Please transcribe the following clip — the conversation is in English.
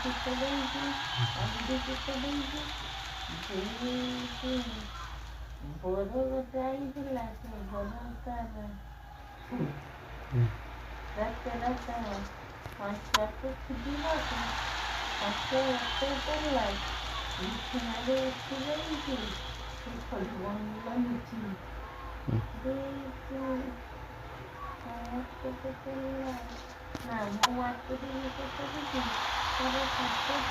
diferente, algo diferente. Boro trai la que boro cara. Rata hasta kudila ka. Hasta la. Ikinare diferente. Kolwan lanti. Não há tudo isso aqui. Para fazer